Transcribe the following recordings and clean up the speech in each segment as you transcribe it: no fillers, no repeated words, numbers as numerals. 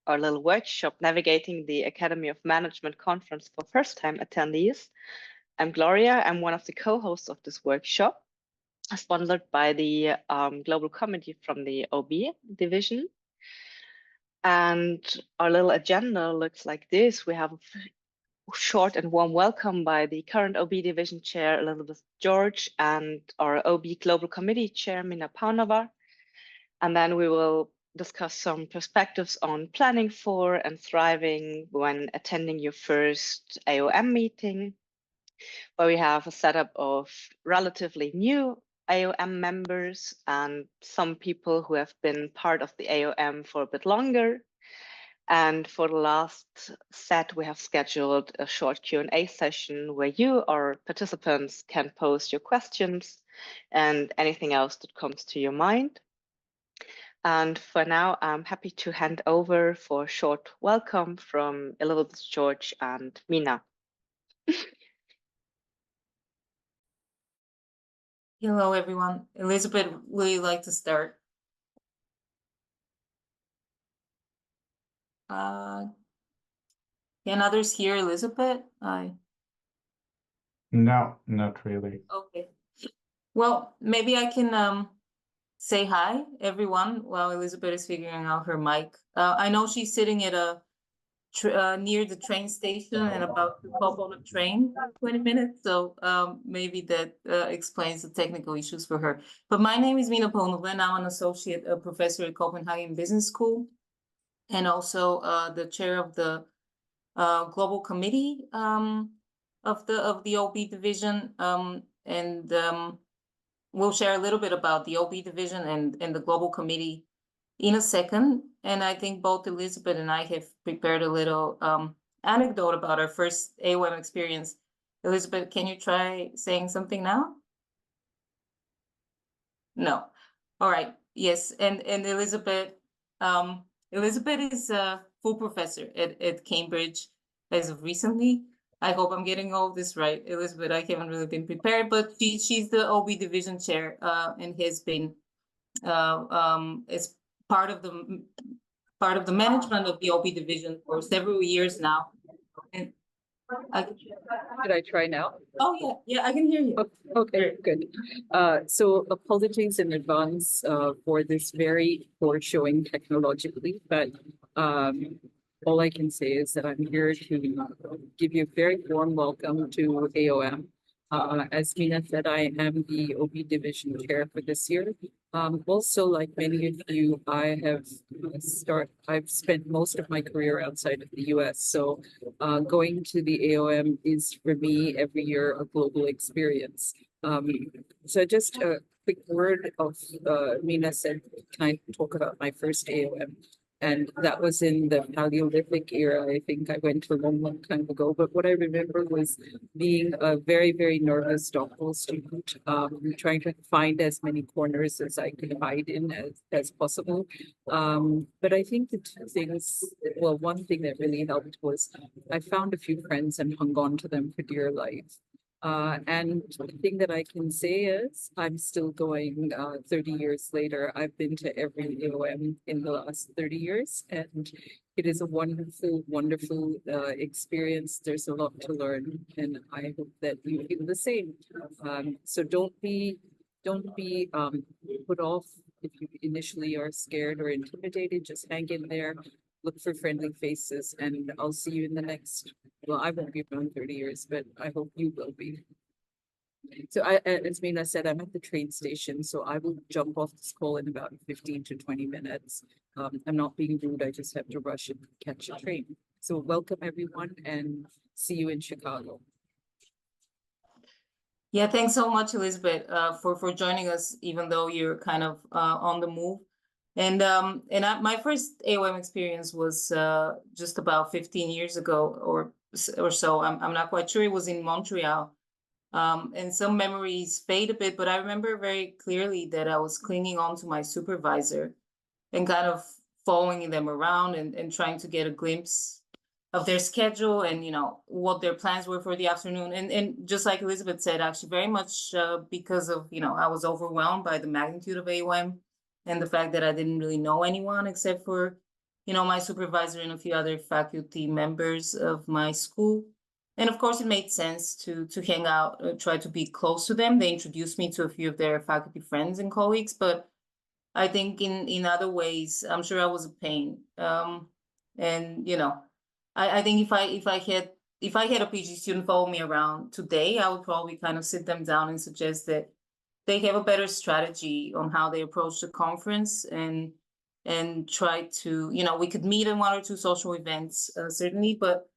our little workshop, Navigating the Academy of Management Conference for First-Time Attendees. I'm Gloria. I'm one of the co-hosts of this workshop, sponsored by the Global Committee from the OB division. And our little agenda looks like this. We have a short and warm welcome by the current OB division chair, Elizabeth George, and our OB Global Committee chair, Mina Paunova. And then we will discuss some perspectives on planning for and thriving when attending your first AOM meeting, where we have a setup of relatively new AOM members and some people who have been part of the AOM for a bit longer. And for the last set, we have scheduled a short Q&A session where you, our participants, can post your questions and anything else that comes to your mind. And for now, I'm happy to hand over for a short welcome from Elizabeth George and Mina. Hello, everyone. Elizabeth, would you like to start? Can others hear Elizabeth? No, not really. Okay. Well, maybe I can say hi, everyone, while Elizabeth is figuring out her mic. I know she's sitting at near the train station and about to hop on a train in 20 minutes. So maybe that explains the technical issues for her. But my name is Mina Paunova, and I'm an associate professor at Copenhagen Business School, and also the chair of the global committee of the OB division. We'll share a little bit about the OB division and the global committee in a second. And I think both Elizabeth and I have prepared a little anecdote about our first AOM experience. Elizabeth, can you try saying something now? No. All right. Yes. And Elizabeth, Elizabeth is a full professor at Cambridge as of recently. I hope I'm getting all this right, Elizabeth. I haven't really been prepared, but she's the OB division chair and has been as part of the management of the OB division for several years now. And Should I try now? Oh yeah, I can hear you. Okay, good. So apologies in advance for this very poor showing technologically, but all I can say is that I'm here to give you a very warm welcome to AOM. As Mina said, I am the OB division chair for this year. Also, like many of you, I've spent most of my career outside of the US. So going to the AOM is for me every year a global experience. So just a quick word of Mina said, can I talk about my first AOM? And that was in the Paleolithic era. I think I went a long, long time ago. But what I remember was being a very, very nervous doctoral student, trying to find as many corners as I could hide in as possible. But I think the two things, well, one thing that really helped was I found a few friends and hung on to them for dear life. And the thing that I can say is I'm still going 30 years later. I've been to every AOM in the last 30 years, and it is a wonderful, wonderful experience. There's a lot to learn, and I hope that you feel the same. So don't be put off if you initially are scared or intimidated. Just hang in there. Look for friendly faces, and I'll see you in the next. Well, I won't be around 30 years, but I hope you will be. So as Mina said, I'm at the train station, so I will jump off this call in about 15 to 20 minutes. I'm not being rude, I just have to rush and catch a train. So welcome everyone, and see you in Chicago. Yeah, thanks so much, Elizabeth, for joining us, even though you're kind of on the move. And my first AOM experience was just about 15 years ago or so. I'm not quite sure. It was in Montreal. And some memories fade a bit, but I remember very clearly that I was clinging on to my supervisor and kind of following them around and trying to get a glimpse of their schedule and, you know, what their plans were for the afternoon. And just like Elizabeth said, actually very much because of, you know, I was overwhelmed by the magnitude of AOM and the fact that I didn't really know anyone except for, my supervisor and a few other faculty members of my school. And of course, it made sense to hang out, try to be close to them. They introduced me to a few of their faculty friends and colleagues, but I think in other ways, I'm sure I was a pain. And I think if I had a PhD student follow me around today, I would probably kind of sit them down and suggest that they have a better strategy on how they approach the conference and try to, we could meet in one or two social events, certainly, but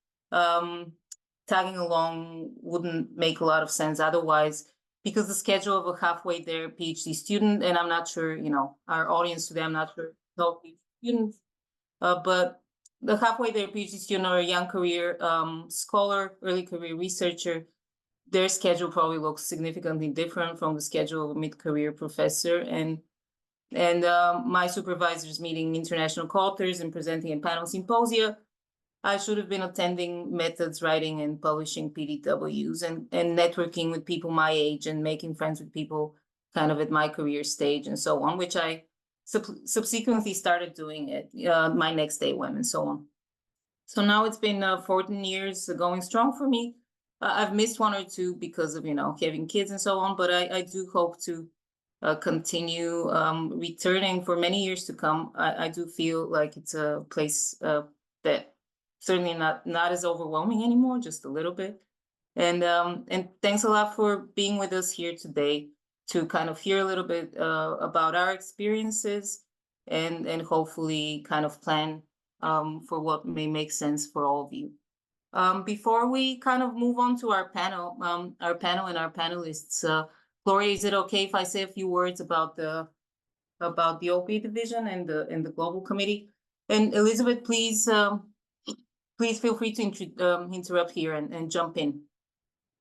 tagging along wouldn't make a lot of sense otherwise, because the schedule of a halfway there PhD student, and I'm not sure, our audience today, I'm not sure all PhD students, but the halfway there PhD student or a young career scholar, early career researcher, their schedule probably looks significantly different from the schedule of a mid-career professor. And my supervisors meeting international co-authors and presenting in panel symposia, I should have been attending methods, writing and publishing PDWs and networking with people my age and making friends with people kind of at my career stage and so on, which I subsequently started doing at my next AOM and so on. So now it's been 14 years going strong for me. I've missed one or two because of, having kids and so on, but I do hope to continue returning for many years to come. I do feel like it's a place that certainly not as overwhelming anymore, just a little bit. And thanks a lot for being with us here today to kind of hear a little bit about our experiences and hopefully kind of plan for what may make sense for all of you. Before we kind of move on to our panel and our panelists, Gloria, is it okay if I say a few words about the OP division and the global committee? And Elizabeth, please feel free to interrupt here and jump in.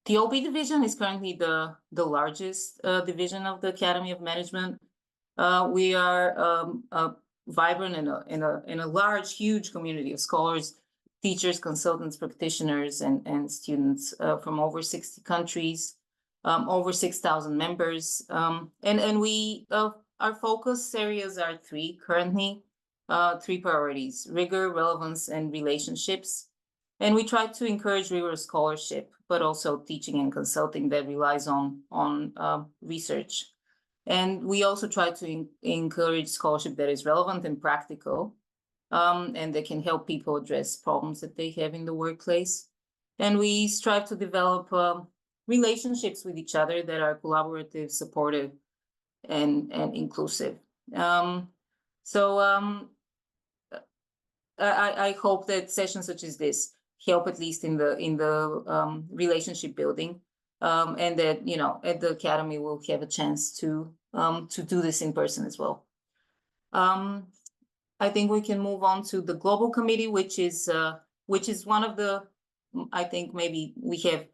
The OP division is currently the largest division of the Academy of Management. We are vibrant in a large, huge community of scholars, teachers, consultants, practitioners, and students from over 60 countries, over 6,000 members. And we our focus areas are three currently. Three priorities: rigor, relevance, and relationships. And we try to encourage rigorous scholarship, but also teaching and consulting that relies on research. And we also try to encourage scholarship that is relevant and practical, and that can help people address problems that they have in the workplace. And we strive to develop relationships with each other that are collaborative, supportive, and inclusive. I hope that sessions such as this help at least in the relationship building, and that at the Academy we'll have a chance to do this in person as well. I think we can move on to the Global Committee, which is one of the, I think maybe we have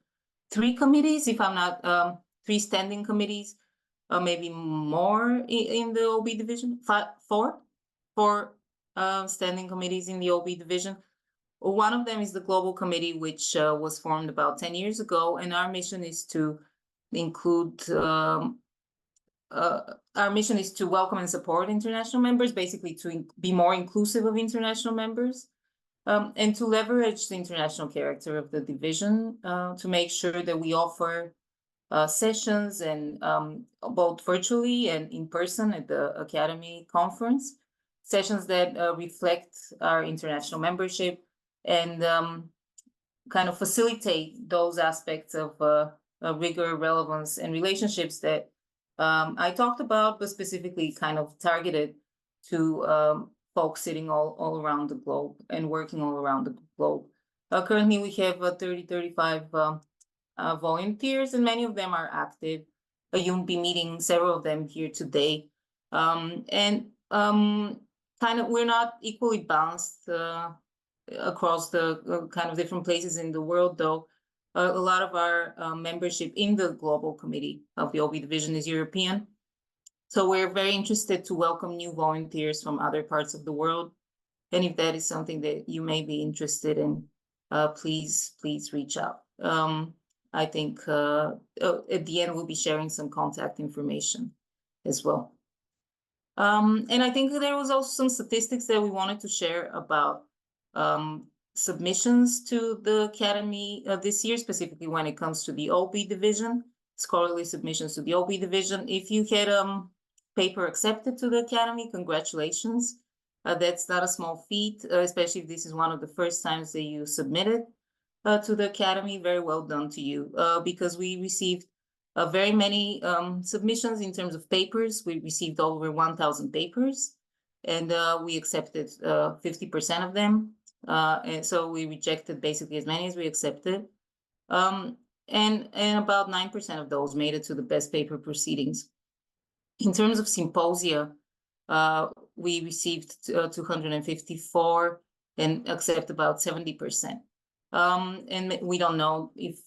three committees, if I'm not three standing committees, maybe more in the OB division. Four standing committees in the OB division. One of them is the Global Committee, which was formed about 10 years ago, and our mission is to include, our mission is to welcome and support international members, basically to be more inclusive of international members, and to leverage the international character of the division to make sure that we offer sessions and both virtually and in person at the Academy conference, sessions that reflect our international membership and kind of facilitate those aspects of rigor, relevance, and relationships that I talked about, but specifically kind of targeted to folks sitting all around the globe and working all around the globe. Currently, we have 35 volunteers, and many of them are active. You'll be meeting several of them here today. Kind of, we're not equally balanced across the kind of different places in the world, though. A lot of our membership in the Global Committee of the OB Division is European. So we're very interested to welcome new volunteers from other parts of the world. And if that is something that you may be interested in, please reach out. I think at the end, we'll be sharing some contact information as well. And I think there was also some statistics that we wanted to share about submissions to the Academy this year, specifically when it comes to the OB division, scholarly submissions to the OB division. If you had paper accepted to the Academy, congratulations. That's not a small feat, especially if this is one of the first times that you submitted to the Academy. Very well done to you, because we received very many submissions in terms of papers. We received over 1,000 papers, and we accepted 50% of them. And so we rejected basically as many as we accepted. And about 9% of those made it to the best paper proceedings. In terms of symposia, we received 254 and accept about 70%. And we don't know if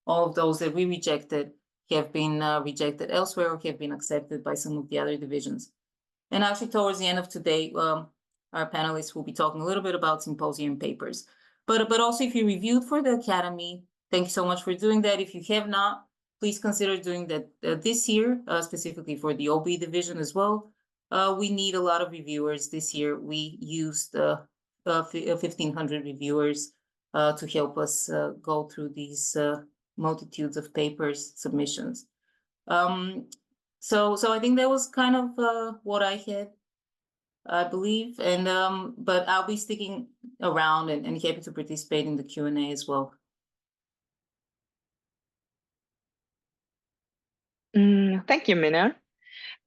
all of those that we rejected have been rejected elsewhere or have been accepted by some of the other divisions. And actually, towards the end of today, our panelists will be talking a little bit about symposium papers. But also, if you reviewed for the Academy, thank you so much for doing that. If you have not, please consider doing that this year, specifically for the OB division as well. We need a lot of reviewers this year. We used 1,500 reviewers to help us go through these multitudes of papers submissions. So I think that was kind of what I had, I believe, and but I'll be sticking around and happy to participate in the Q&A as well. Thank you, Minna.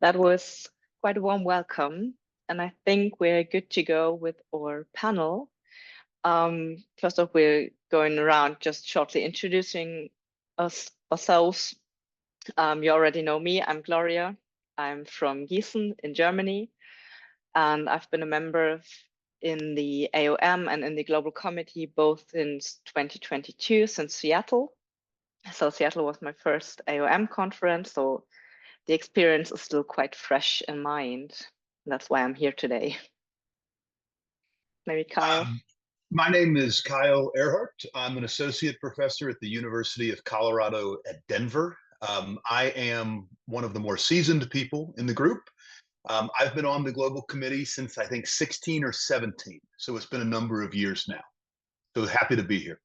That was quite a warm welcome, and I think we're good to go with our panel. First off, we're going around just shortly introducing ourselves. You already know me. I'm Gloria. I'm from Gießen in Germany, and I've been a member in the AOM and in the Global Committee both since 2022, since Seattle. So Seattle was my first AOM conference, so the experience is still quite fresh in mind. That's why I'm here today. Maybe Kyle. My name is Kyle Earhart. I'm an associate professor at the University of Colorado at Denver. I am one of the more seasoned people in the group. I've been on the global committee since I think 16 or 17. So it's been a number of years now. So happy to be here.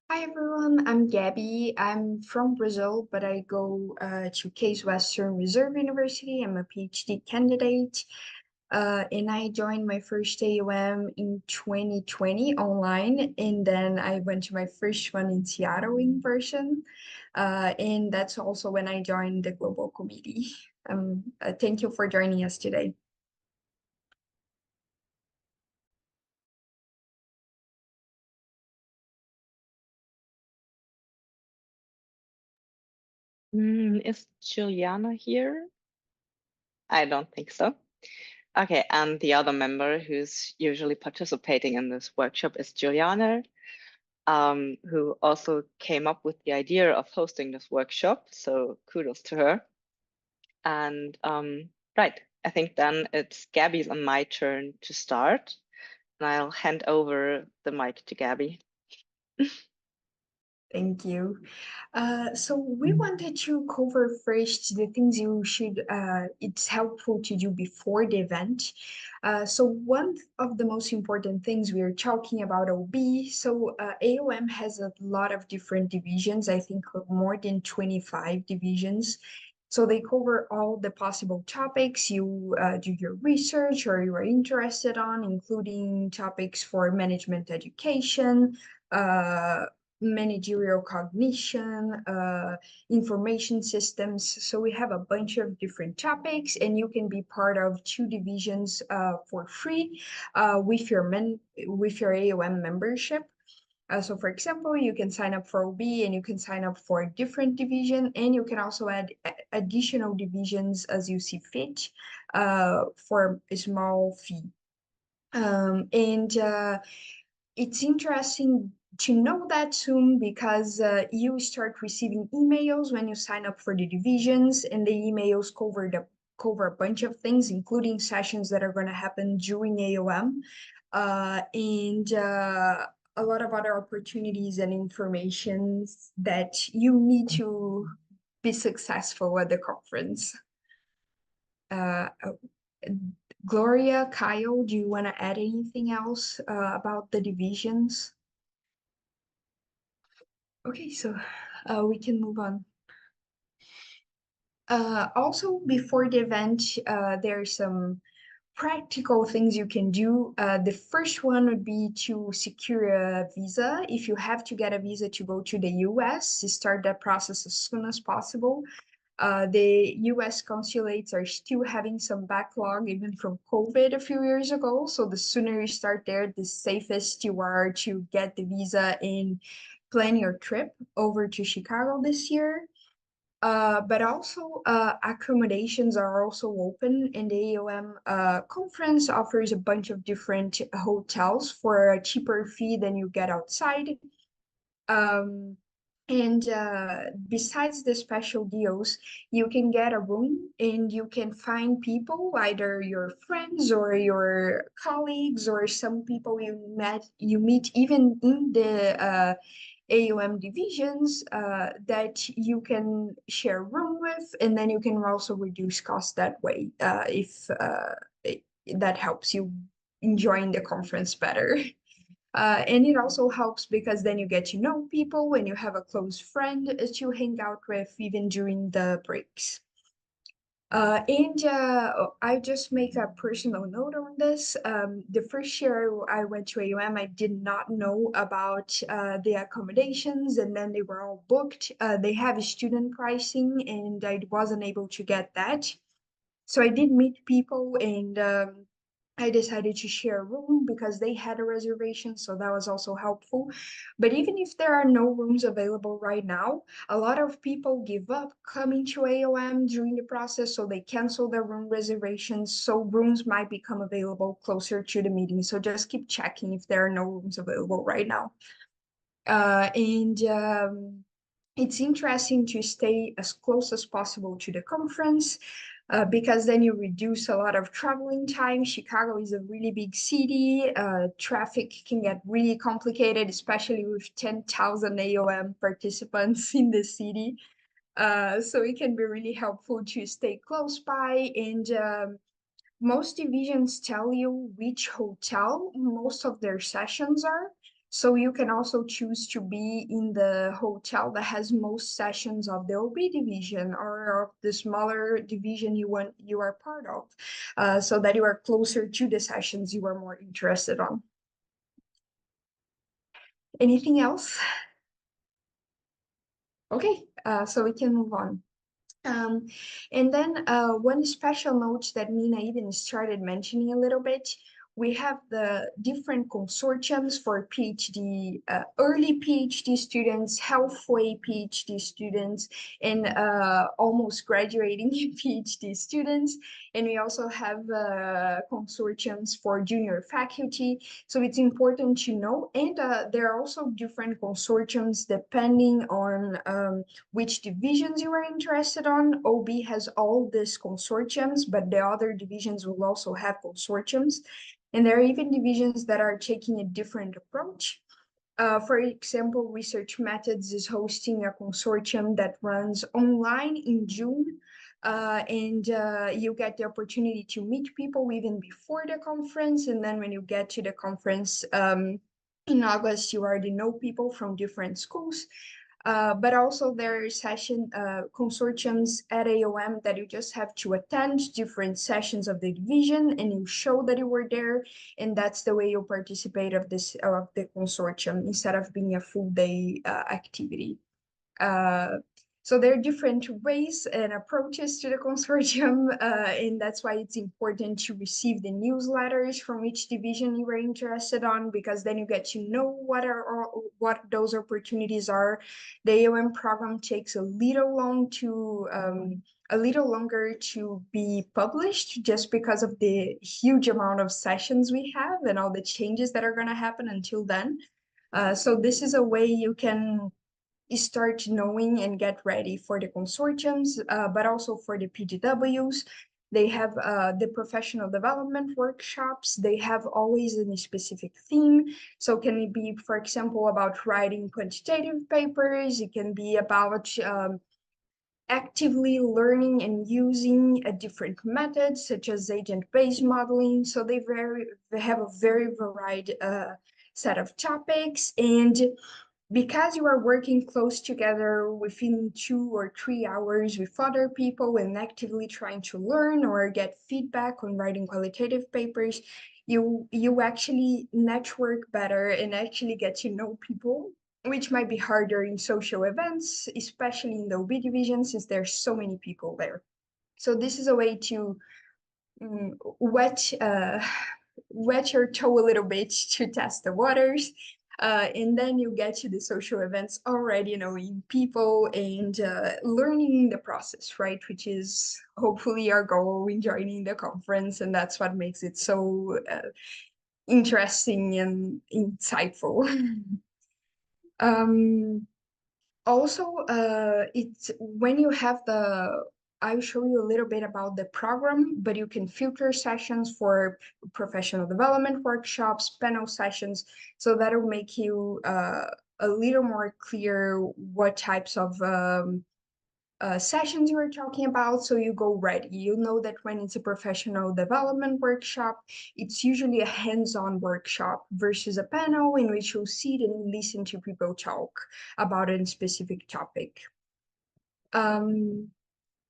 Hi everyone, I'm Gabby. I'm from Brazil, but I go to Case Western Reserve University. I'm a PhD candidate, and I joined my first AOM in 2020 online, and then I went to my first one in Seattle in person, and that's also when I joined the Global Committee. Thank you for joining us today. Is Juliana here? I don't think so. Okay, and the other member who's usually participating in this workshop is Juliana, who also came up with the idea of hosting this workshop. So kudos to her. And right, I think then it's Gabby's and my turn to start. And I'll hand over the mic to Gabby. Thank you. So we wanted to cover first the things you should, it's helpful to do before the event. So one of the most important things we are talking about OB. So AOM has a lot of different divisions, I think more than 25 divisions. So they cover all the possible topics you do your research or you are interested on, including topics for management education, managerial cognition, information systems. So we have a bunch of different topics, and you can be part of 2 divisions for free with your AOM membership. So for example, you can sign up for OB and you can sign up for a different division, and you can also add additional divisions as you see fit for a small fee. It's interesting to know that soon, because you start receiving emails when you sign up for the divisions, and the emails cover a bunch of things, including sessions that are going to happen during AOM, and a lot of other opportunities and information that you need to be successful at the conference. Gloria, Kyle, do you want to add anything else about the divisions? Okay, so we can move on. Also, before the event, there are some practical things you can do. The first one would be to secure a visa. If you have to get a visa to go to the US, start that process as soon as possible. The US consulates are still having some backlog even from COVID a few years ago. So the sooner you start there, the safest you are to get the visa and plan your trip over to Chicago this year. But also accommodations are also open, and the AOM conference offers a bunch of different hotels for a cheaper fee than you get outside. Um, and besides the special deals, you can get a room and you can find people, either your friends or your colleagues or some people you meet even in the AOM divisions that you can share room with, and then you can also reduce costs that way if that helps you enjoying the conference better. And it also helps because then you get to know people when you have a close friend to hang out with even during the breaks. And I just make a personal note on this. The first year I went to AOM, I did not know about the accommodations, and then they were all booked. They have student pricing, and I wasn't able to get that. So I did meet people, and I decided to share a room because they had a reservation, so that was also helpful. But even if there are no rooms available right now, a lot of people give up coming to AOM during the process, so they cancel their room reservations. So rooms might become available closer to the meeting. So just keep checking if there are no rooms available right now. And it's interesting to stay as close as possible to the conference because then you reduce a lot of traveling time. Chicago is a really big city. Traffic can get really complicated, especially with 10,000 AOM participants in the city. So it can be really helpful to stay close by, and most divisions tell you which hotel most of their sessions are. So you can also choose to be in the hotel that has most sessions of the OB division or of the smaller division you are part of, so that you are closer to the sessions you are more interested on. Anything else? Okay, so we can move on. And then one special note that Mina even started mentioning a little bit, we have the different consortiums for PhD, early PhD students, halfway PhD students, and almost graduating PhD students. And we also have consortiums for junior faculty. So it's important to know. And there are also different consortiums depending on which divisions you are interested on. OB has all these consortiums, but the other divisions will also have consortiums. And there are even divisions that are taking a different approach. For example, Research Methods is hosting a consortium that runs online in June. And you get the opportunity to meet people even before the conference. And then when you get to the conference in August, you already know people from different schools. But also there are consortiums at AOM that you just have to attend different sessions of the division and you show that you were there, and that's the way you participate of the consortium instead of being a full day activity. So there are different ways and approaches to the consortium, and that's why it's important to receive the newsletters from each division you are interested on, because then you get to know what those opportunities are. The AOM program takes a little longer to be published just because of the huge amount of sessions we have and all the changes that are going to happen until then. So this is a way you can start knowing and get ready for the consortiums, but also for the PGWs. They have the professional development workshops. They have always a specific theme. So can it be, for example, about writing quantitative papers? It can be about actively learning and using a different methods such as agent-based modeling. So they have a very varied set of topics, and because you are working close together within 2 or 3 hours with other people and actively trying to learn or get feedback on writing qualitative papers, you actually network better and actually get to know people, which might be harder in social events, especially in the OB division, since there's so many people there. So this is a way to wet your toe a little bit to test the waters. And then you get to the social events already knowing people and learning the process, right? Which is hopefully our goal in joining the conference. And that's what makes it so interesting and insightful. Also, it's when you have I'll show you a little bit about the program, but you can filter sessions for professional development workshops, panel sessions, so that'll make you a little more clear what types of sessions you were talking about, so you go ready. You know that when it's a professional development workshop, it's usually a hands-on workshop versus a panel in which you'll sit and listen to people talk about a specific topic.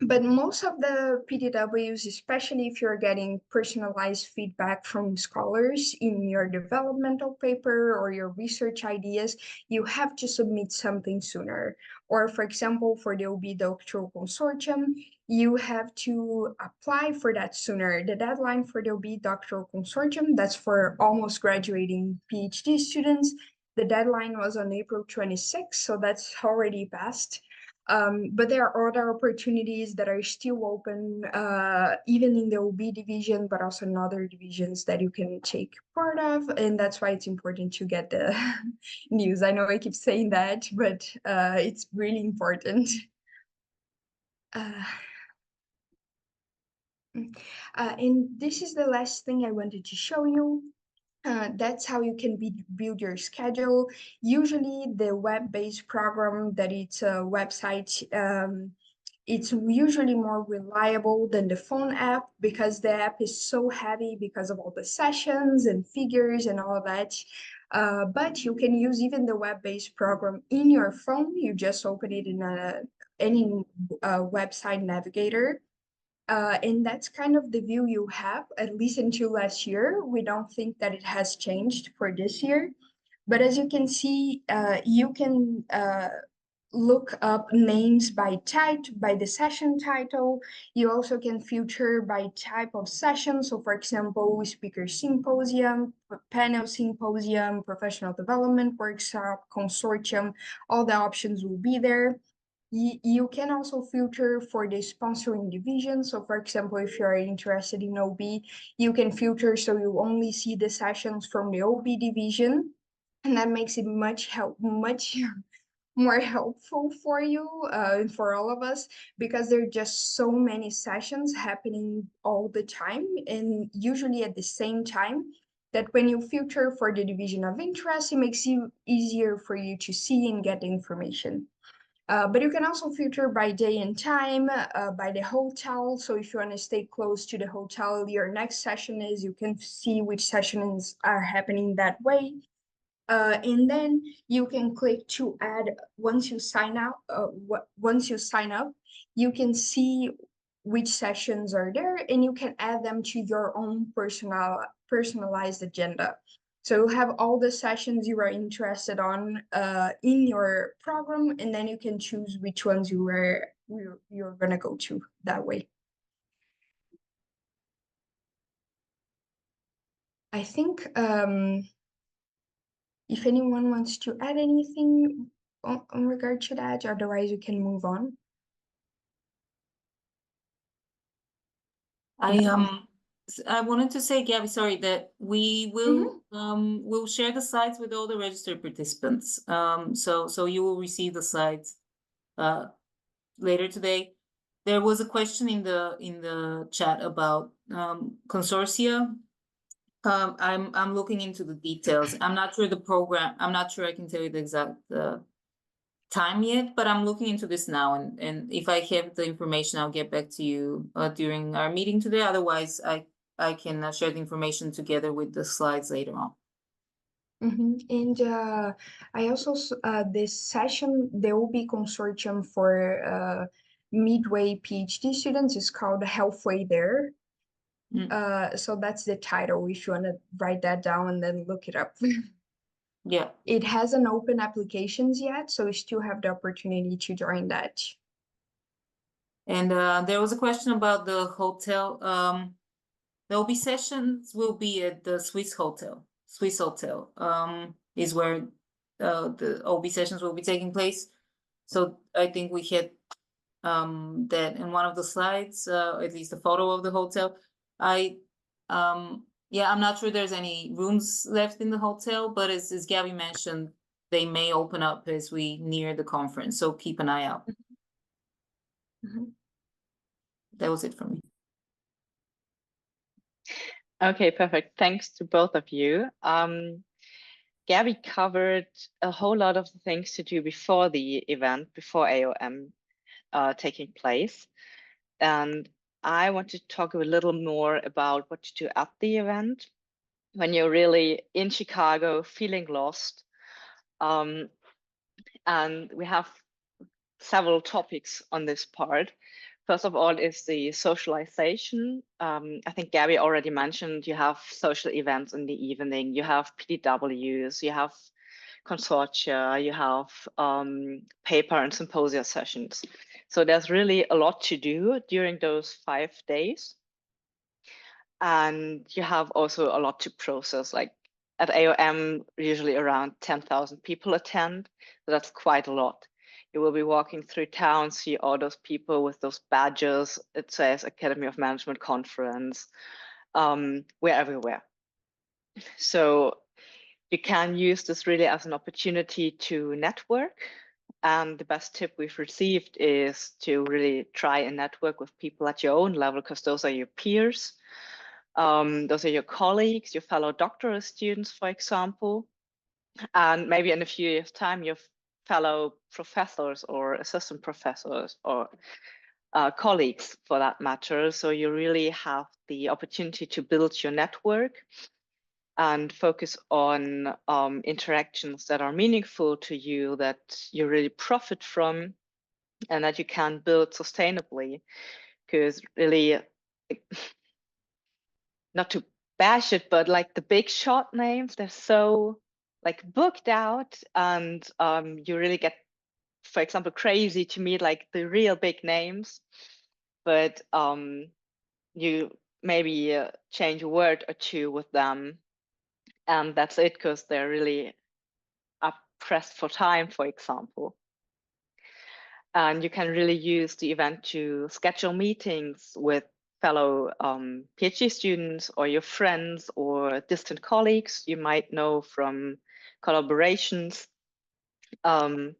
But most of the PDWs, especially if you're getting personalized feedback from scholars in your developmental paper or your research ideas, you have to submit something sooner. Or for example, for the OB Doctoral Consortium, you have to apply for that sooner. The deadline for the OB Doctoral Consortium, that's for almost graduating PhD students, the deadline was on April 26th, so that's already passed. But there are other opportunities that are still open, even in the OB division, but also in other divisions that you can take part of. And that's why it's important to get the news. I know I keep saying that, but it's really important. And this is the last thing I wanted to show you. That's how you can build your schedule. Usually the web-based program that it's a website, it's usually more reliable than the phone app because the app is so heavy because of all the sessions and figures and all of that. But you can use even the web-based program in your phone. You just open it in any website navigator. And that's kind of the view you have, at least until last year. We don't think that it has changed for this year. But as you can see, you can look up names by the session title. You also can filter by type of session. So for example, speaker symposium, panel symposium, professional development workshop, consortium, all the options will be there. You can also filter for the sponsoring division. So for example, if you're interested in OB, you can filter so you only see the sessions from the OB division. And that makes it much more helpful for you and for all of us, because there are just so many sessions happening all the time and usually at the same time, that when you filter for the division of interest, it makes it easier for you to see and get information. But you can also filter by day and time, by the hotel. So if you want to stay close to the hotel your next session is, you can see which sessions are happening that way. And then you can click to add once you sign up. Once you sign up, you can see which sessions are there, and you can add them to your own personalized agenda. So you have all the sessions you are interested on in your program, and then you can choose which ones you're gonna go to that way. I think if anyone wants to add anything on regard to that, otherwise you can move on. I wanted to say, Gabby, sorry, that we will we'll share the slides with all the registered participants. So you will receive the slides later today. There was a question in the chat about consortia. I'm looking into the details. I'm not sure the program. I'm not sure I can tell you the exact time yet, but I'm looking into this now, and if I have the information, I'll get back to you during our meeting today. Otherwise, I can share the information together with the slides later on. And I also this session there will be consortium for midway PhD students. It's called Halfway There. So that's the title. If you want to write that down and then look it up. Yeah. It hasn't open applications yet, so you still have the opportunity to join that. And there was a question about the hotel. The OB sessions will be at the Swiss Hotel. Swiss Hotel is where the OB sessions will be taking place. So I think we had that in one of the slides, at least a photo of the hotel. Yeah, I'm not sure there's any rooms left in the hotel, but as Gabby mentioned, they may open up as we near the conference. So keep an eye out. That was it for me. Okay, perfect. Thanks to both of you. Gabby covered a whole lot of the things to do before the event, before AOM taking place. And I want to talk a little more about what to do at the event when you're really in Chicago, feeling lost. And we have several topics on this part. First of all is the socialization. I think Gabby already mentioned you have social events in the evening, you have PDWs, you have consortia, you have paper and symposia sessions. So there's really a lot to do during those 5 days. And you have also a lot to process. Like at AOM, usually around 10,000 people attend. So that's quite a lot. You will be walking through town, see all those people with those badges. It says Academy of Management Conference. We're everywhere. So you can use this really as an opportunity to network. And the best tip we've received is to really try and network with people at your own level, because those are your peers. Those are your colleagues, your fellow doctoral students, for example. And maybe in a few years' time, your fellow professors or assistant professors or colleagues for that matter. So you really have the opportunity to build your network and focus on interactions that are meaningful to you, that you really profit from, and that you can build sustainably. Because really, not to bash it, but like the big shot names, they're so like booked out, and you really get, for example, crazy to meet like the real big names, but you maybe change a word or two with them, and that's it, because they're really up pressed for time, for example. And you can really use the event to schedule meetings with fellow PhD students or your friends or distant colleagues you might know from collaborations, and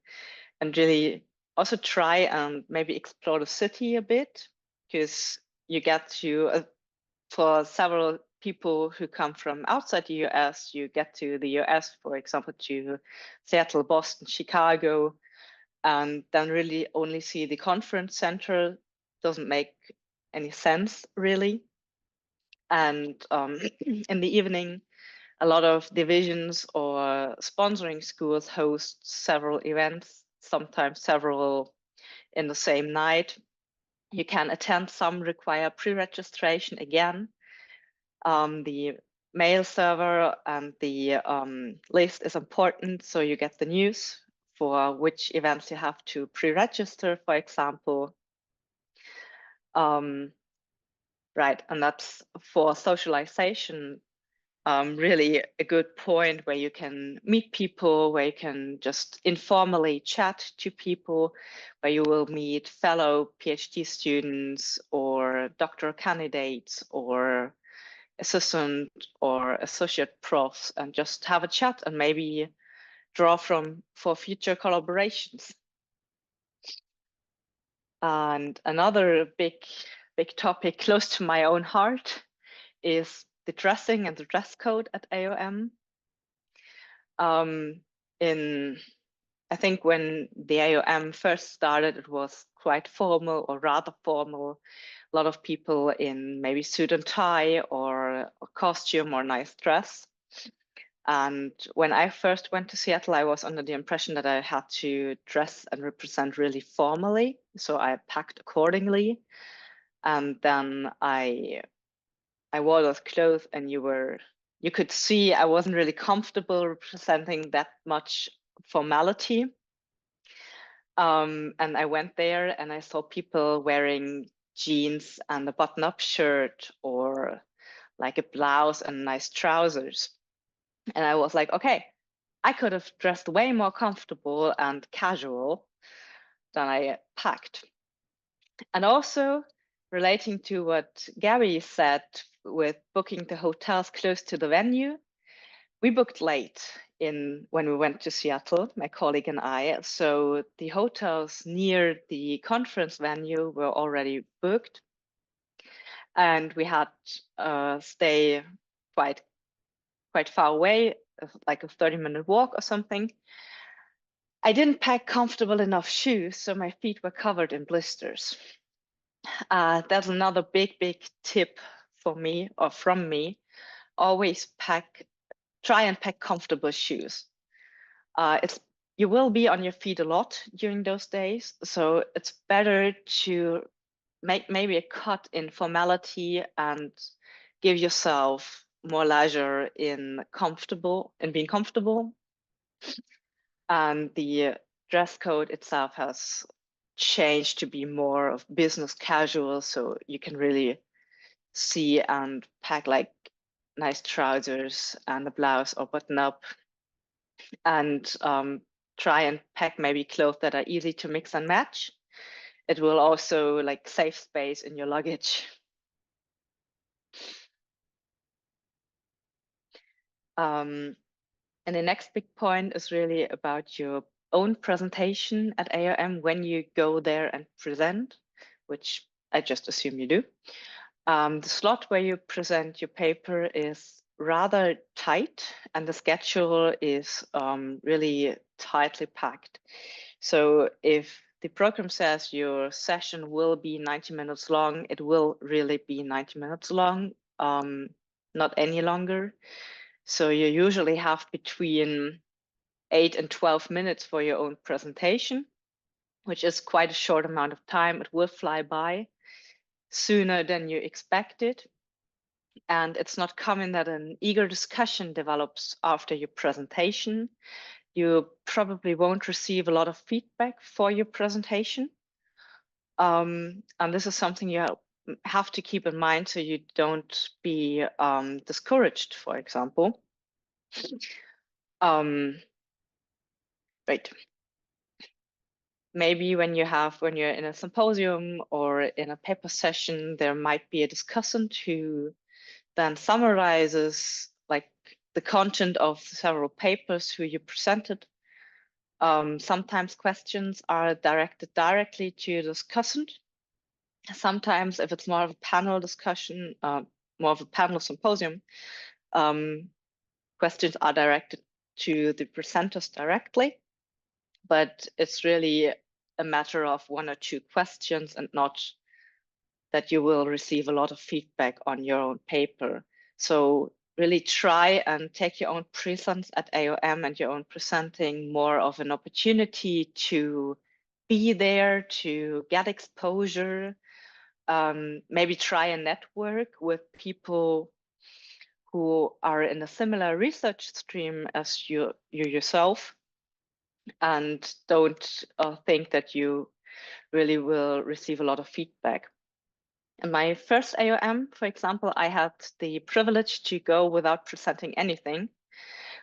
really also try and maybe explore the city a bit, because you get to, for several people who come from outside the US, you get to the US, for example, to Seattle, Boston, Chicago, and then really only see the conference center doesn't make any sense really. And in the evening, a lot of divisions or sponsoring schools host several events, sometimes several in the same night. You can attend, some require pre-registration again. The mail server and the list is important, so you get the news for which events you have to pre-register, for example. Right, and that's for socialization, really a good point where you can meet people, where you can just informally chat to people, where you will meet fellow PhD students or doctoral candidates or assistant or associate profs, and just have a chat and maybe draw from for future collaborations. And another big topic close to my own heart is the dressing and the dress code at AOM. In I think when the AOM first started, it was quite formal or rather formal. A lot of people in maybe suit and tie or a costume or nice dress. And when I first went to Seattle, I was under the impression that I had to dress and represent really formally. So I packed accordingly. And then I wore those clothes, and you could see I wasn't really comfortable representing that much formality. And I went there and I saw people wearing jeans and a button-up shirt or like a blouse and nice trousers. And I was like, okay, I could have dressed way more comfortable and casual than I packed. And also relating to what Gabby said with booking the hotels close to the venue, we booked late when we went to Seattle, my colleague and I. So the hotels near the conference venue were already booked. And we had stay quite far away, like a 30-minute walk or something. I didn't pack comfortable enough shoes, so my feet were covered in blisters. That's another big tip for me or from me. Always try and pack comfortable shoes. You will be on your feet a lot during those days, so it's better to make maybe a cut in formality and give yourself more leisure in being comfortable. And the dress code itself has changed to be more of business casual, so you can really see and pack like nice trousers and a blouse or button up, and try and pack maybe clothes that are easy to mix and match. It will also like save space in your luggage. And the next big point is really about your own presentation at AOM when you go there and present, which I just assume you do. The slot where you present your paper is rather tight, and the schedule is really tightly packed. So if the program says your session will be 90 minutes long, it will really be 90 minutes long, not any longer. So you usually have between 8 and 12 minutes for your own presentation, which is quite a short amount of time. It will fly by sooner than you expected. And it's not common that an eager discussion develops after your presentation. You probably won't receive a lot of feedback for your presentation. And this is something you have to keep in mind so you don't be discouraged, for example. Right. Maybe when you're in a symposium or in a paper session, there might be a discussant who then summarizes like the content of several papers who you presented. Sometimes questions are directed directly to the discussant. Sometimes, if it's more of a panel discussion, more of a panel symposium, questions are directed to the presenters directly. But it's really a matter of 1 or 2 questions, and not that you will receive a lot of feedback on your own paper. So really try and take your own presence at AOM and your own presenting more of an opportunity to be there, to get exposure, maybe try a network with people who are in a similar research stream as you yourself, and don't think that you really will receive a lot of feedback. In my first AOM, for example, I had the privilege to go without presenting anything,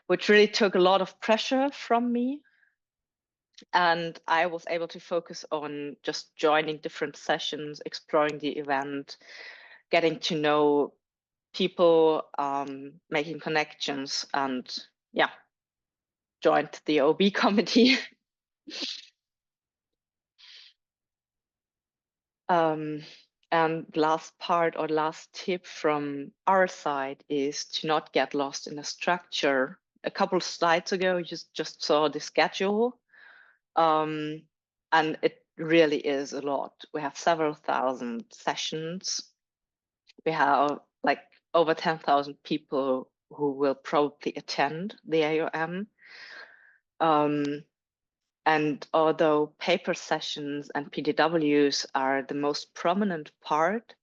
which really took a lot of pressure from me. And I was able to focus on just joining different sessions, exploring the event, getting to know people, making connections, and yeah, joined the OB committee. And last part or last tip from our side is to not get lost in the structure. A couple of slides ago, you just saw the schedule. And it really is a lot. We have several thousand sessions. We have like over 10,000 people who will probably attend the AOM. And although paper sessions and PDWs are the most prominent part,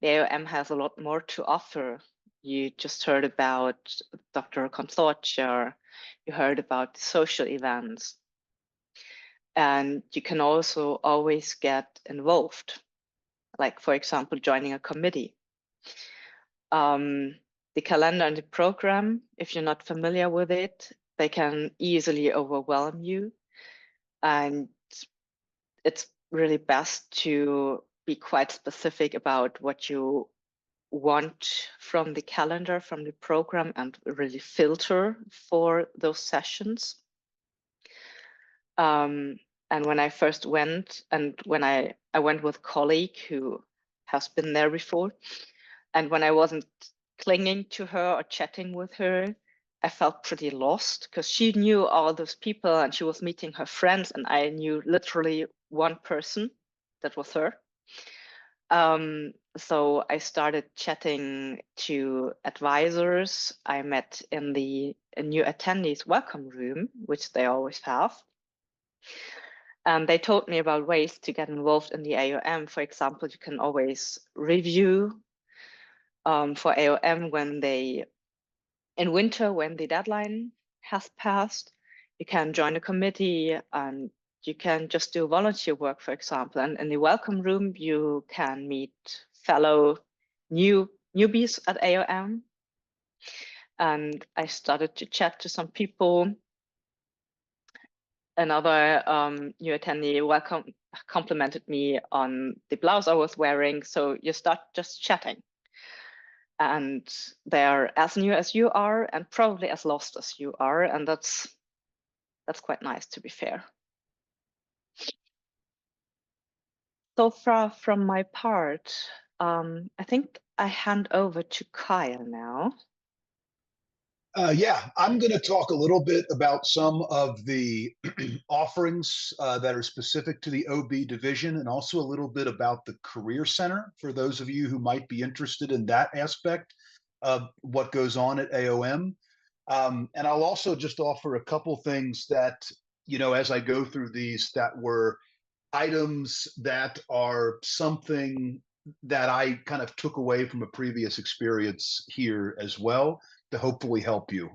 the AOM has a lot more to offer. You just heard about Dr. Consortia, you heard about social events, and you can also always get involved, like, for example, joining a committee. The calendar and the program, if you're not familiar with it, they can easily overwhelm you. And it's really best to be quite specific about what you want from the calendar, from the program, and really filter for those sessions. And when I first went, and when I went with a colleague who has been there before, and when I wasn't clinging to her or chatting with her, I felt pretty lost because she knew all those people and she was meeting her friends, and I knew literally one person, that was her. So I started chatting to advisors I met in the new attendees welcome room, which they always have. And they told me about ways to get involved in the AOM. For example, you can always review for AOM in winter, when the deadline has passed. You can join a committee and you can just do volunteer work, for example. And in the welcome room, you can meet fellow newbies at AOM. And I started to chat to some people. Another new attendee complimented me on the blouse I was wearing. So you start just chatting. And they're as new as you are and probably as lost as you are. And that's quite nice, to be fair. So far from my part, I think I hand over to Kyle now. Yeah, I'm going to talk a little bit about some of the offerings that are specific to the OB division, and also a little bit about the Career Center for those of you who might be interested in that aspect of what goes on at AOM. And I'll also just offer a couple things that, as I go through these, that were items that are something that I kind of took away from a previous experience here as well, to hopefully help you.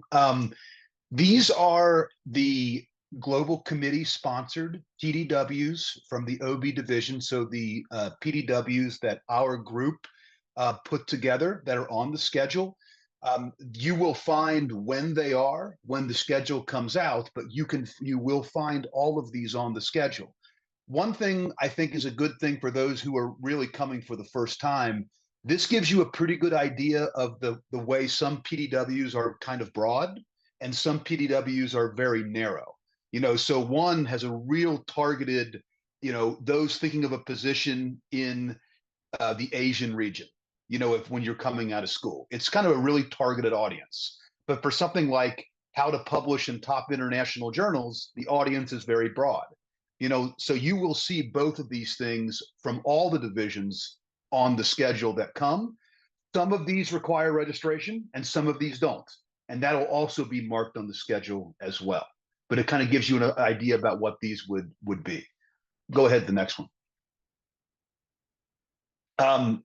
These are the global committee sponsored PDWs from the OB division. So the PDWs that our group put together that are on the schedule. You will find when they are, when the schedule comes out, but you will find all of these on the schedule. One thing I think is a good thing for those who are really coming for the first time, this gives you a pretty good idea of the way some PDWs are kind of broad and some PDWs are very narrow. So one has a real targeted, those thinking of a position in the Asian region, when you're coming out of school. It's kind of a really targeted audience. But for something like how to publish in top international journals, the audience is very broad. So you will see both of these things from all the divisions on the schedule that come. Some of these require registration and some of these don't. And that'll also be marked on the schedule as well. But it kind of gives you an idea about what these would be. Go ahead, the next one.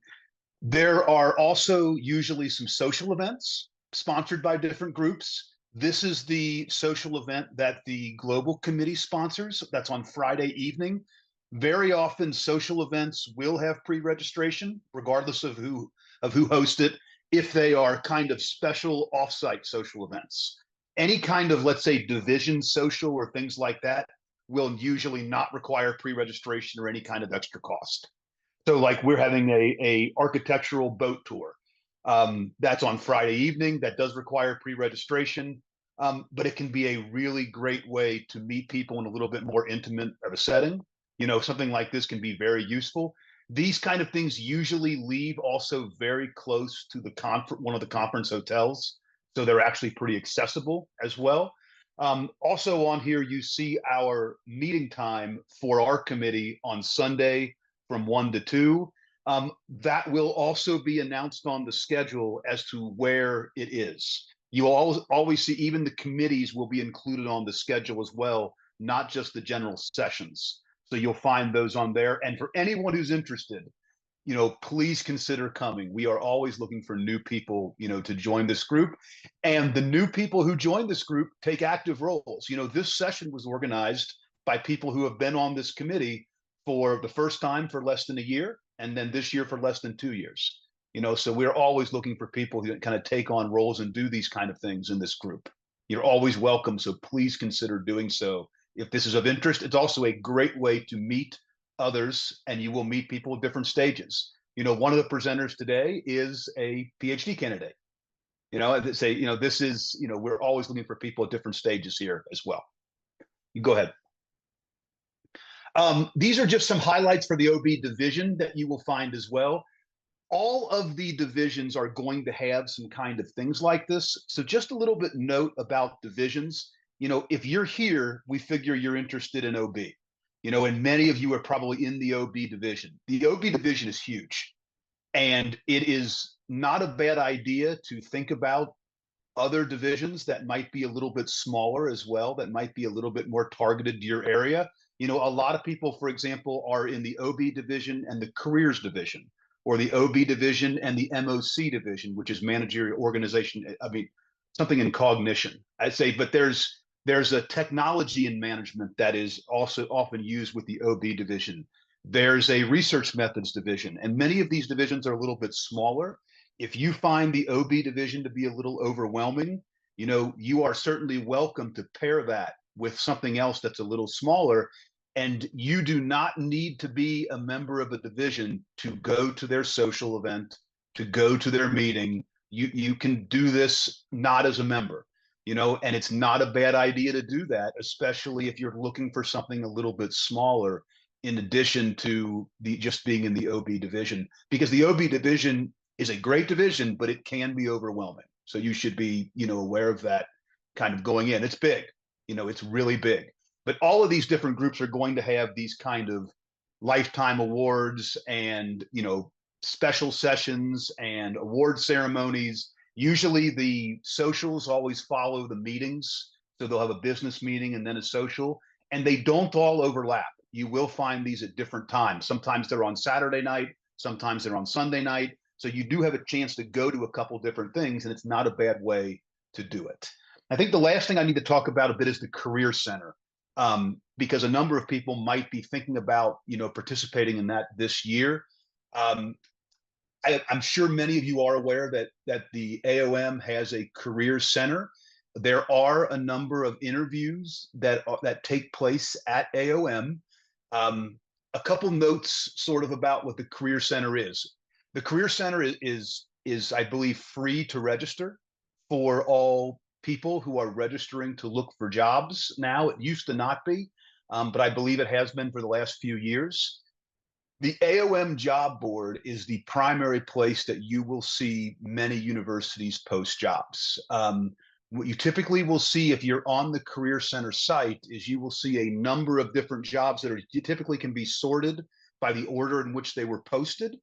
There are also usually some social events sponsored by different groups. This is the social event that the global committee sponsors. That's on Friday evening. Very often social events will have pre-registration, regardless of who hosts it, if they are kind of special offsite social events. Any kind of, let's say, division social or things like that will usually not require pre-registration or any kind of extra cost. So like we're having a architectural boat tour. That's on Friday evening. That does require pre-registration, but it can be a really great way to meet people in a little bit more intimate of a setting. Something like this can be very useful. These kind of things usually leave also very close to the one of the conference hotels, so they're actually pretty accessible as well. Also on here, you see our meeting time for our committee on Sunday from 1 to 2. That will also be announced on the schedule as to where it is. You will always see, even the committees will be included on the schedule as well, not just the general sessions. So you'll find those on there. And for anyone who's interested, please consider coming. We are always looking for new people, to join this group. And the new people who join this group take active roles. This session was organized by people who have been on this committee for the first time for less than a year, and then this year for less than 2 years. So we're always looking for people who kind of take on roles and do these kind of things in this group. You're always welcome, so please consider doing so if this is of interest. It's also a great way to meet others, and you will meet people at different stages. One of the presenters today is a PhD candidate. This is, we're always looking for people at different stages here as well. You go ahead. These are just some highlights for the OB division that you will find as well. All of the divisions are going to have some kind of things like this. So just a little bit note about divisions. If you're here, we figure you're interested in OB. And many of you are probably in the OB division. The OB division is huge. And it is not a bad idea to think about other divisions that might be a little bit smaller as well, that might be a little bit more targeted to your area. A lot of people, for example, are in the OB division and the careers division, or the OB division and the MOC division, which is managerial organization. Something in cognition, I'd say, but there's a technology in management that is also often used with the OB division. There's a research methods division, and many of these divisions are a little bit smaller. If you find the OB division to be a little overwhelming, you are certainly welcome to pair that with something else that's a little smaller. And you do not need to be a member of a division to go to their social event, to go to their meeting. You can do this not as a member, and it's not a bad idea to do that, especially if you're looking for something a little bit smaller in addition to just being in the OB division, because the OB division is a great division, but it can be overwhelming. So you should be, aware of that kind of going in. It's big, it's really big. But all of these different groups are going to have these kind of lifetime awards and, special sessions and award ceremonies. Usually the socials always follow the meetings. So they'll have a business meeting and then a social, and they don't all overlap. You will find these at different times. Sometimes they're on Saturday night, sometimes they're on Sunday night. So you do have a chance to go to a couple different things, and it's not a bad way to do it. I think the last thing I need to talk about a bit is the Career Center. Because a number of people might be thinking about, participating in that this year. I'm sure many of you are aware that the AOM has a career center. There are a number of interviews that take place at AOM. A couple notes sort of about what the Career Center is. The Career Center is I believe, free to register for all people who are registering to look for jobs now. It used to not be, but I believe it has been for the last few years. The AOM job board is the primary place that you will see many universities post jobs. What you typically will see if you're on the Career Center site is you will see a number of different jobs that typically can be sorted by the order in which they were posted.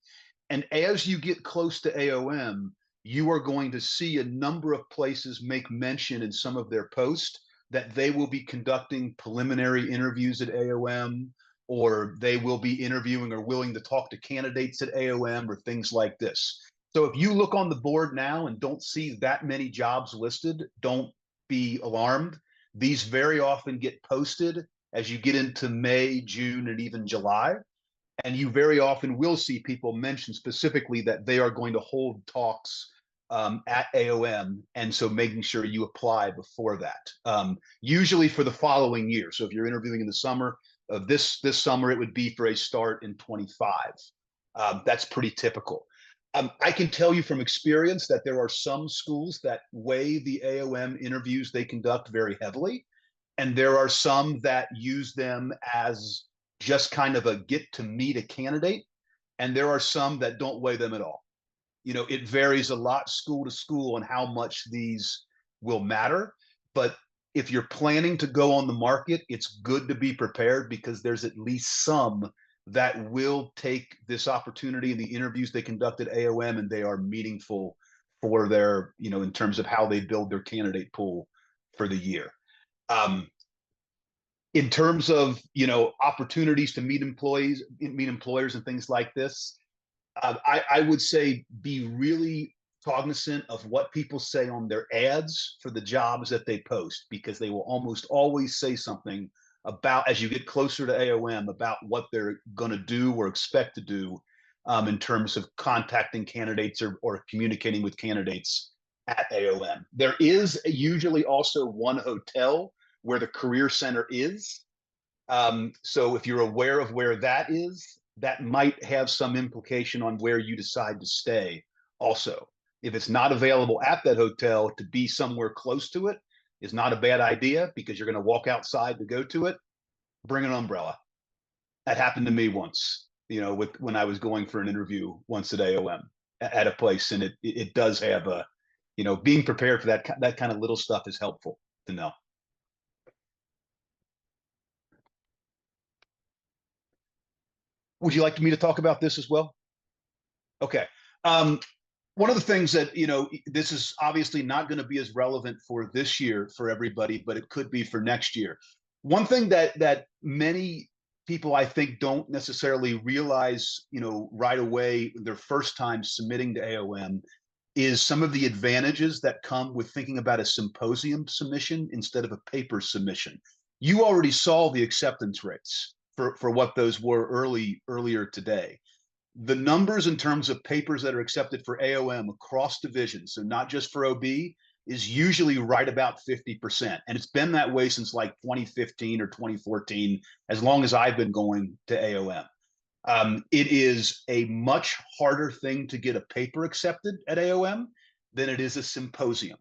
And as you get close to AOM, you are going to see a number of places make mention in some of their posts that they will be conducting preliminary interviews at AOM, or they will be interviewing or willing to talk to candidates at AOM, or things like this. So if you look on the board now and don't see that many jobs listed, don't be alarmed. These very often get posted as you get into May, June, and even July. And you very often will see people mention specifically that they are going to hold talks at AOM. And so making sure you apply before that, usually for the following year. So if you're interviewing in the summer of this summer, it would be for a start in 25. That's pretty typical. I can tell you from experience that there are some schools that weigh the AOM interviews they conduct very heavily. And there are some that use them as just kind of a get to meet a candidate. And there are some that don't weigh them at all. It varies a lot school to school on how much these will matter. But if you're planning to go on the market, it's good to be prepared because there's at least some that will take this opportunity in the interviews they conduct at AOM, and they are meaningful for their, in terms of how they build their candidate pool for the year. In terms of, opportunities to meet employers and things like this, I would say be really cognizant of what people say on their ads for the jobs that they post, because they will almost always say something about, as you get closer to AOM, about what they're going to do or expect to do in terms of contacting candidates or communicating with candidates at AOM. There is usually also one hotel where the Career Center is. So if you're aware of where that is, that might have some implication on where you decide to stay also. If it's not available at that hotel, to be somewhere close to it is not a bad idea, because you're going to walk outside to go to it. Bring an umbrella. That happened to me once, when I was going for an interview once at AOM at a place, and it does have a, being prepared for that kind of little stuff is helpful to know. Would you like me to talk about this as well? Okay. One of the things that, this is obviously not going to be as relevant for this year for everybody, but it could be for next year. One thing that many people, I think, don't necessarily realize, right away, their first time submitting to AOM, is some of the advantages that come with thinking about a symposium submission instead of a paper submission. You already saw the acceptance rates for what those were earlier today. The numbers in terms of papers that are accepted for AOM across divisions, so not just for OB, is usually right about 50%. And it's been that way since like 2015 or 2014, as long as I've been going to AOM. It is a much harder thing to get a paper accepted at AOM than it is a symposium.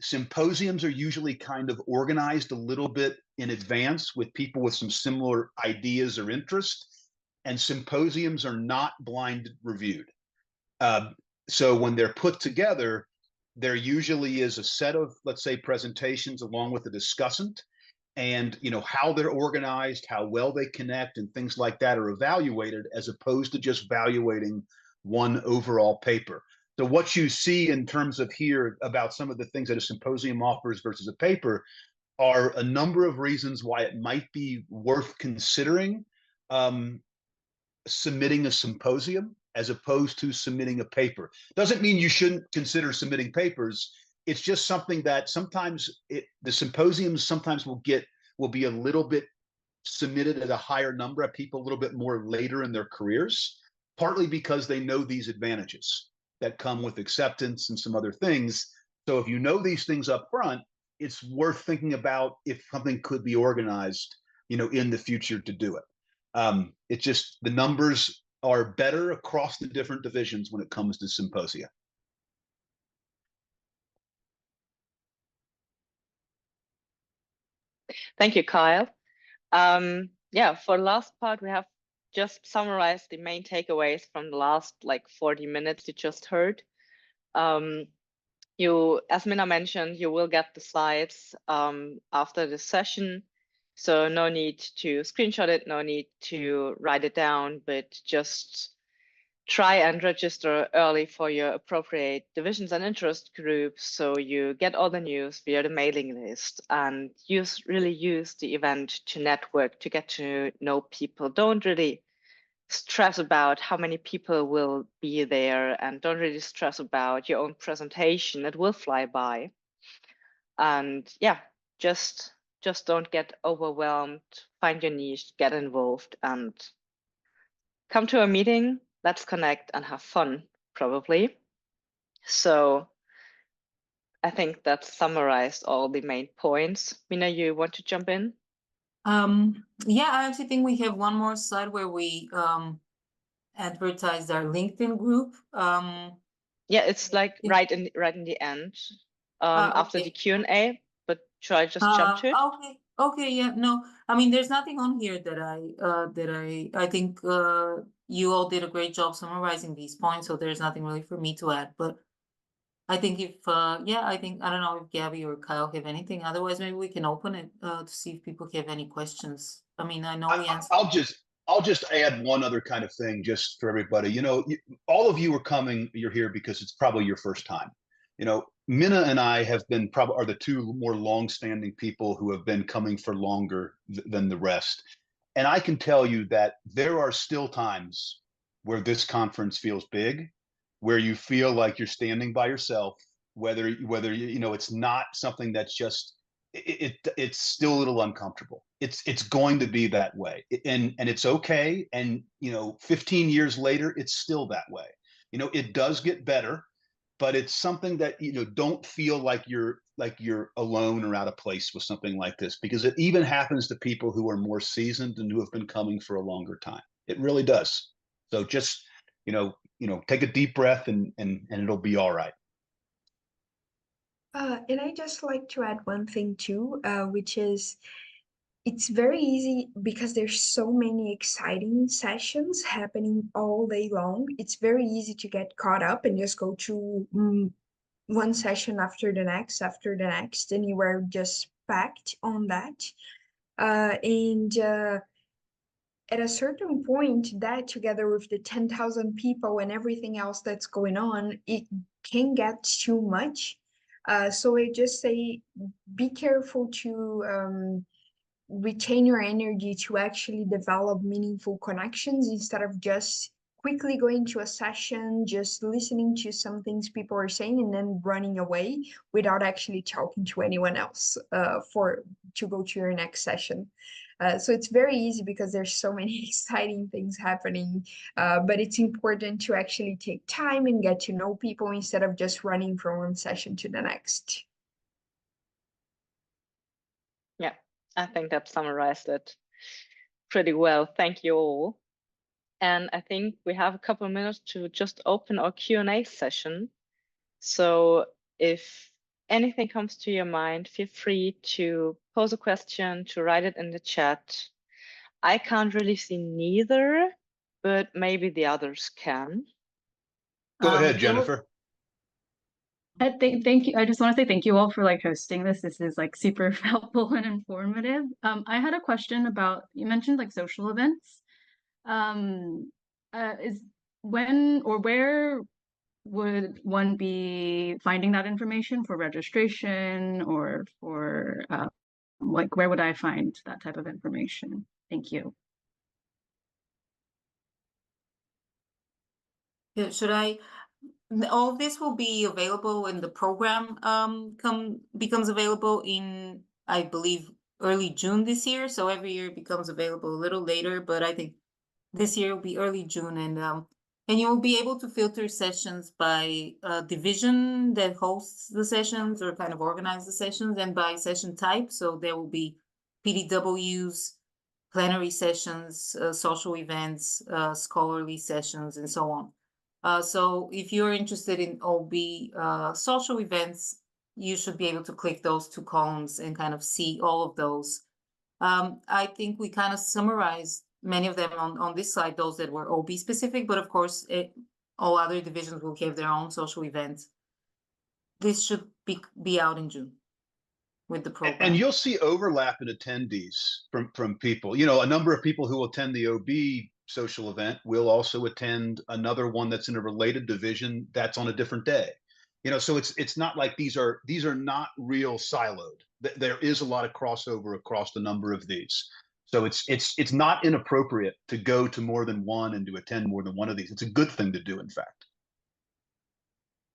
Symposiums are usually kind of organized a little bit in advance with people with some similar ideas or interests, and symposiums are not blind reviewed. So when they're put together, there usually is a set of, let's say, presentations along with a discussant, and how they're organized, how well they connect, and things like that are evaluated, as opposed to just evaluating one overall paper. So what you see in terms of here about some of the things that a symposium offers versus a paper are a number of reasons why it might be worth considering submitting a symposium as opposed to submitting a paper. Doesn't mean you shouldn't consider submitting papers. It's just something that sometimes the symposiums sometimes will be a little bit submitted at a higher number of people a little bit more later in their careers, partly because they know these advantages that come with acceptance and some other things. So if you know these things up front, it's worth thinking about if something could be organized, in the future to do it. It's just the numbers are better across the different divisions when it comes to symposia. Thank you, Kyle. Yeah, for the last part, we have just summarized the main takeaways from the last 40 minutes you just heard. As Minna mentioned, you will get the slides after the session. So no need to screenshot it, no need to write it down, but just try and register early for your appropriate divisions and interest groups, so you get all the news via the mailing list, and really use the event to network, to get to know people. Don't really stress about how many people will be there, and don't really stress about your own presentation. It will fly by. And yeah, just don't get overwhelmed. Find your niche, get involved, and come to a meeting. Let's connect and have fun, probably. So I think that summarized all the main points. Mina, you want to jump in? Yeah, I actually think we have one more slide where we advertised our LinkedIn group. Yeah, it's right in the end, after the Q&A. But should I just jump to it? Okay, yeah, no, I mean, there's nothing on here that I think you all did a great job summarizing these points, so there's nothing really for me to add. But I think if, yeah, I don't know if Gabby or Kyle have anything. Otherwise, maybe we can open it to see if people have any questions. I mean, I know we answered. I'll just add one other kind of thing just for everybody. All of you you're here because it's probably your first time. Minna and I have been are the two more long-standing people who have been coming for longer than the rest. And I can tell you that there are still times where this conference feels big, where you feel like you're standing by yourself, whether it's not something that's just it's still a little uncomfortable. It's going to be that way, and it's okay. And 15 years later, it's still that way. It does get better, but it's something that don't feel like you're alone or out of place with something like this, because it even happens to people who are more seasoned and who have been coming for a longer time. It really does. So just take a deep breath and it'll be all right. And I just like to add one thing too, which is it's very easy because there's so many exciting sessions happening all day long. It's very easy to get caught up and just go to one session after the next, and you are just packed on that. And at a certain point, that together with the 10,000 people and everything else that's going on, it can get too much. So I just say, be careful to retain your energy to actually develop meaningful connections instead of just quickly going to a session, just listening to some things people are saying and then running away without actually talking to anyone else to go to your next session. So it's very easy because there's so many exciting things happening, but it's important to actually take time and get to know people instead of just running from one session to the next. Yeah, I think that summarized it pretty well. Thank you all. And I think we have a couple of minutes to just open our Q&A session. So if anything comes to your mind, feel free to pose a question, to write it in the chat. I can't really see neither, but maybe the others can. Go ahead, Jennifer. Thank you. I just want to say thank you all for hosting this. This is super helpful and informative. I had a question about, you mentioned social events. Is when or where would one be finding that information for registration, or for where would I find that type of information? Thank you. Yeah, should I? All of this will be available when the program becomes available in, I believe, early June this year. So every year it becomes available a little later, but I think this year will be early June, and you'll be able to filter sessions by division that hosts the sessions or kind of organize the sessions, and by session type. So there will be PDWs, plenary sessions, social events, scholarly sessions, and so on. So if you're interested in OB social events, you should be able to click those two columns and kind of see all of those. I think we kind of summarized many of them on this slide, those that were OB specific, but of course, all other divisions will have their own social events. This should be out in June with the program. And you'll see overlap in attendees from people. A number of people who will attend the OB social event will also attend another one that's in a related division that's on a different day. So it's not like these are not real siloed. There is a lot of crossover across the number of these. So it's not inappropriate to go to more than one and to attend more than one of these. It's a good thing to do, in fact.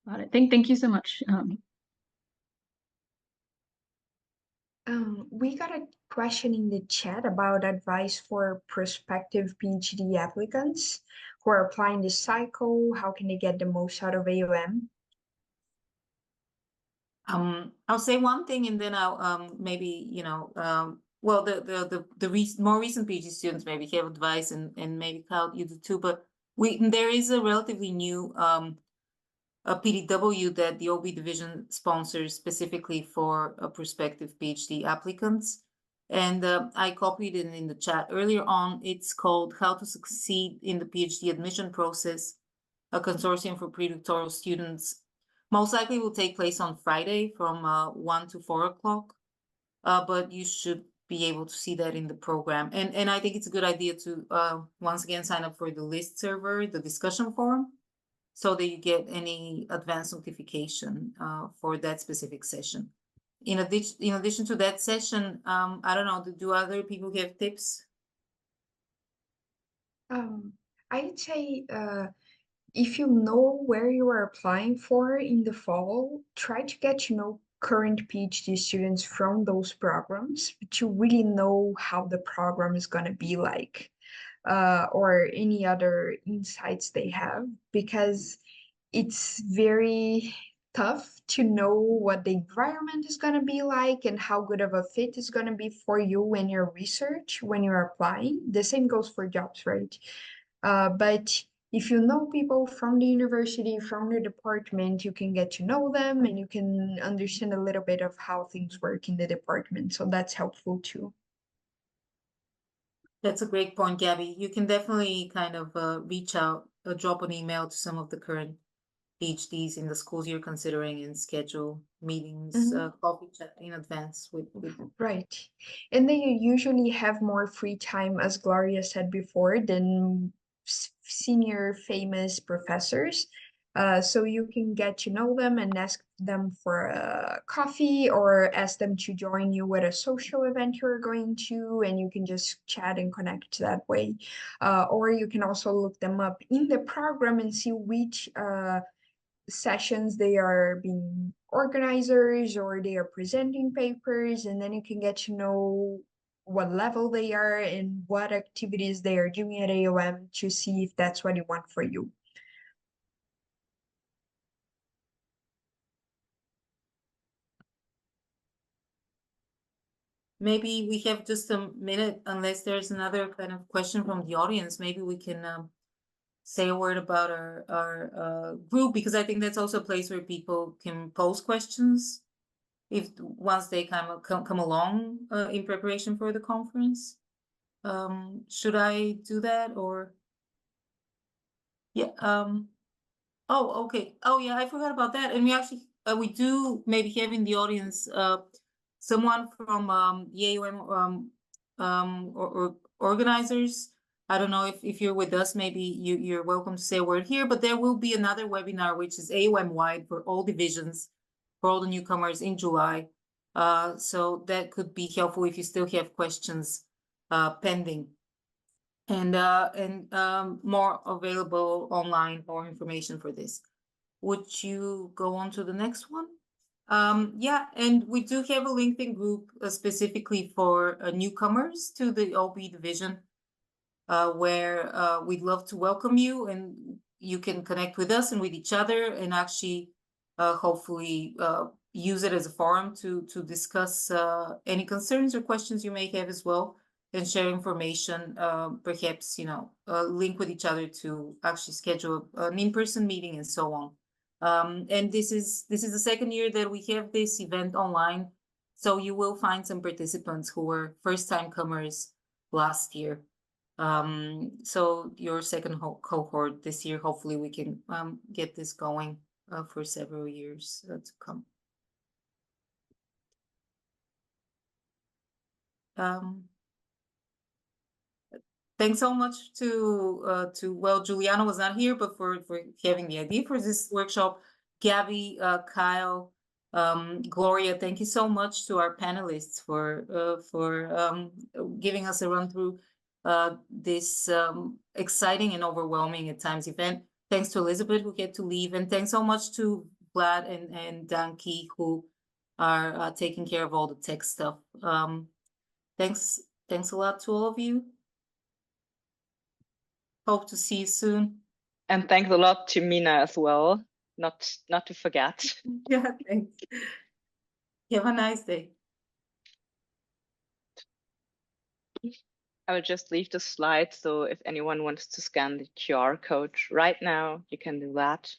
Got it. Thank you so much. We got a question in the chat about advice for prospective PhD applicants who are applying this cycle. How can they get the most out of AOM? I'll say one thing, and then I'll maybe well, the more recent PhD students maybe have advice, and maybe Kyle, you do too. But there is a relatively new a PDW that the OB division sponsors specifically for prospective PhD applicants. And I copied it in the chat earlier on. It's called How to Succeed in the PhD Admission Process, a consortium for predoctoral students. Most likely will take place on Friday from 1 to 4 o'clock. But you should be able to see that in the program. And I think it's a good idea to once again sign up for the list server, the discussion forum, so that you get any advance notification for that specific session. In addition to that session, I don't know, do other people have tips? I'd say if you know where you are applying for in the fall, try to get to know current PhD students from those programs to really know how the program is going to be like, or any other insights they have, because it's very tough to know what the environment is going to be like and how good of a fit is going to be for you and your research when you're applying. The same goes for jobs, right? But if you know people from the university, from the department, you can get to know them and you can understand a little bit of how things work in the department. So that's helpful too. That's a great point, Gabby. You can definitely kind of reach out, drop an email to some of the current PhDs in the schools you're considering and schedule meetings, coffee chat in advance with Right. And they usually have more free time, as Gloria said before, than senior famous professors. So you can get to know them and ask them for a coffee or ask them to join you at a social event you're going to, and you can just chat and connect that way. Or you can also look them up in the program and see which sessions they are being organizers or they are presenting papers, and then you can get to know what level they are and what activities they are doing at AOM to see if that's what you want for you. Maybe we have just a minute, unless there's another kind of question from the audience. Maybe we can say a word about our group, because I think that's also a place where people can pose questions if once they kind of come along in preparation for the conference. Should I do that, or yeah? Oh, okay. Oh, yeah, I forgot about that. And we actually we do maybe have in the audience someone from the AOM or organizers. I don't know if you're with us, maybe you're welcome to say a word here, but there will be another webinar, which is AOM wide for all divisions, for all the newcomers in July. So that could be helpful if you still have questions pending. And more available online, more information for this. Would you go on to the next one? Yeah, and we do have a LinkedIn group specifically for newcomers to the OB division, where we'd love to welcome you, and you can connect with us and with each other, and actually hopefully use it as a forum to discuss any concerns or questions you may have as well, and share information, perhaps, link with each other to actually schedule an in-person meeting and so on. And this is the second year that we have this event online, so you will find some participants who were first-time comers last year. So your second cohort this year, hopefully we can get this going for several years to come. Thanks so much to well, Juliana was not here, but for having the idea for this workshop. Gabby, Kyle, Gloria, thank you so much to our panelists for giving us a run through this exciting and overwhelming at times event. Thanks to Elizabeth who get to leave, and thanks so much to Vlad and Danki who are taking care of all the tech stuff. Thanks a lot to all of you. Hope to see you soon. And thanks a lot to Mina as well, not to forget. Yeah, thanks. Have a nice day. I will just leave the slide, so if anyone wants to scan the QR code right now, you can do that.